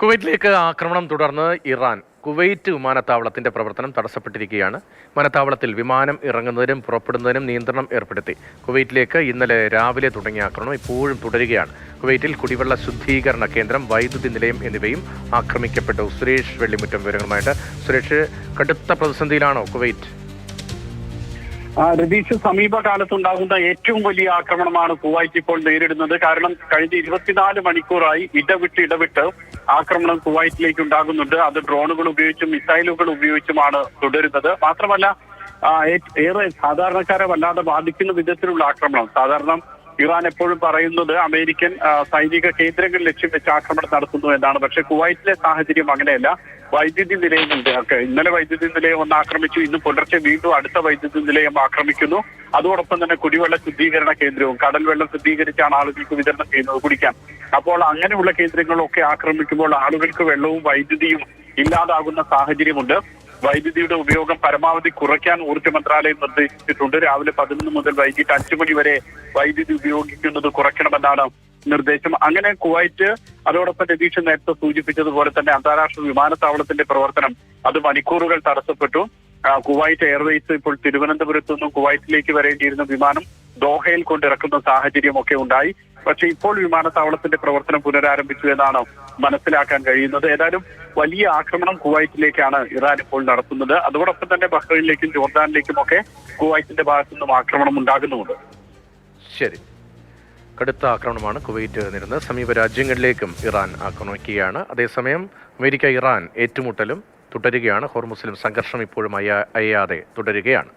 കുവൈറ്റിലേക്ക് ആക്രമണം തുടർന്ന് Iran Kuwait വിമാനത്താവളത്തിന്റെ പ്രവർത്തനം തടസ്സപ്പെട്ടിരിക്കുകയാണ്. വിമാനത്താവളത്തിൽ വിമാനം ഇറങ്ങുന്നതിനും പുറപ്പെടുന്നതിനും നിയന്ത്രണം ഏർപ്പെടുത്തി. കുവൈറ്റിലേക്ക് ഇന്നലെ രാവിലെ തുടങ്ങിയ ആക്രമണം ഇപ്പോഴും തുടരുകയാണ്. കുവൈറ്റിൽ കുടിവെള്ള ശുദ്ധീകരണ കേന്ദ്രം, വൈദ്യുതി നിലയം എന്നിവയും ആക്രമിക്കപ്പെട്ടു. സുരേഷ് വെള്ളിമുറ്റം വിവരങ്ങളുമായിട്ട്. സുരേഷ്, കടുത്ത പ്രതിസന്ധിയിലാണോ കുവൈറ്റ്? രതീഷ്, സമീപകാലത്തുണ്ടാകുന്ന ഏറ്റവും വലിയ ആക്രമണമാണ് കുവൈറ്റ് ഇപ്പോൾ നേരിടുന്നത്. കാരണം കഴിഞ്ഞ 24 മണിക്കൂറായി ഇടവിട്ട് ആക്രമണം കുവൈറ്റിലേക്ക് ഉണ്ടാകുന്നുണ്ട്. അത് ഡ്രോണുകൾ ഉപയോഗിച്ചും മിസൈലുകൾ ഉപയോഗിച്ചുമാണ് തുടരുന്നത്. മാത്രമല്ല ഏറെ സാധാരണക്കാരെ വല്ലാതെ ബാധിക്കുന്ന വിധത്തിലുള്ള ആക്രമണം. സാധാരണ ഇറാൻ എപ്പോഴും പറയുന്നത് അമേരിക്കൻ സൈനിക കേന്ദ്രങ്ങൾ ലക്ഷ്യം വെച്ച് ആക്രമണം നടത്തുന്നു എന്നാണ്. പക്ഷെ കുവൈറ്റിലെ സാഹചര്യം അങ്ങനെയല്ല. വൈദ്യുതി നിലയങ്ങളുണ്ട്. ഇന്നലെ വൈദ്യുതി നിലയം ഒന്ന് ആക്രമിച്ചു, ഇന്ന് പുലർച്ചെ വീണ്ടും അടുത്ത വൈദ്യുതി നിലയം ആക്രമിക്കുന്നു. അതോടൊപ്പം തന്നെ കുടിവെള്ള ശുദ്ധീകരണ കേന്ദ്രവും, കടൽ വെള്ളം ശുദ്ധീകരിച്ചാണ് ആളുകൾക്ക് വിതരണം ചെയ്യുന്നത് കുടിക്കാൻ. അപ്പോൾ അങ്ങനെയുള്ള കേന്ദ്രങ്ങളൊക്കെ ആക്രമിക്കുമ്പോൾ ആളുകൾക്ക് വെള്ളവും വൈദ്യുതിയും ഇല്ലാതാകുന്ന സാഹചര്യമുണ്ട്. വൈദ്യുതിയുടെ ഉപയോഗം പരമാവധി കുറയ്ക്കാൻ ഊർജ്ജ മന്ത്രാലയം നിർദ്ദേശിച്ചിട്ടുണ്ട്. രാവിലെ 11 മുതൽ വൈകിട്ട് 5 മണി വരെ വൈദ്യുതി ഉപയോഗിക്കുന്നത് കുറയ്ക്കണമെന്നാണ് നിർദ്ദേശം. അങ്ങനെ കുവൈറ്റ്, അതോടൊപ്പം രതീഷ് നേരത്തെ സൂചിപ്പിച്ചതുപോലെ തന്നെ അന്താരാഷ്ട്ര വിമാനത്താവളത്തിന്റെ പ്രവർത്തനം അത് മണിക്കൂറുകൾ തടസ്സപ്പെട്ടു. കുവൈറ്റ് എയർവേസ് ഇപ്പോൾ തിരുവനന്തപുരത്തു നിന്നും കുവൈറ്റിലേക്ക് വരേണ്ടിയിരുന്ന വിമാനം ദോഹയിൽ കൊണ്ടിറക്കുന്ന സാഹചര്യമൊക്കെ ഉണ്ടായി. പക്ഷെ ഇപ്പോൾ വിമാനത്താവളത്തിന്റെ പ്രവർത്തനം പുനരാരംഭിച്ചു എന്നാണ് മനസ്സിലാക്കാൻ കഴിയുന്നത്. ഏതായാലും വലിയ ആക്രമണം കുവൈറ്റിലേക്കാണ് ഇറാൻ ഇപ്പോൾ നടത്തുന്നത്. അതോടൊപ്പം തന്നെ ബഹ്റൈനിലേക്കും ജോർദാനിലേക്കും ഒക്കെ കുവൈറ്റിന്റെ ഭാഗത്തു നിന്നും ആക്രമണം ഉണ്ടാകുന്നുമുണ്ട്. ശരി, കടുത്ത ആക്രമണമാണ് കുവൈറ്റ് നേരിടുന്നത്. സമീപ രാജ്യങ്ങളിലേക്കും ഇറാൻ ആക്രമിക്കുകയാണ്. അതേസമയം അമേരിക്ക ഇറാൻ ഏറ്റുമുട്ടലും തുടരുകയാണ്. ഹോർമുസിലും സംഘർഷം ഇപ്പോഴും അയ്യാതെ തുടരുകയാണ്.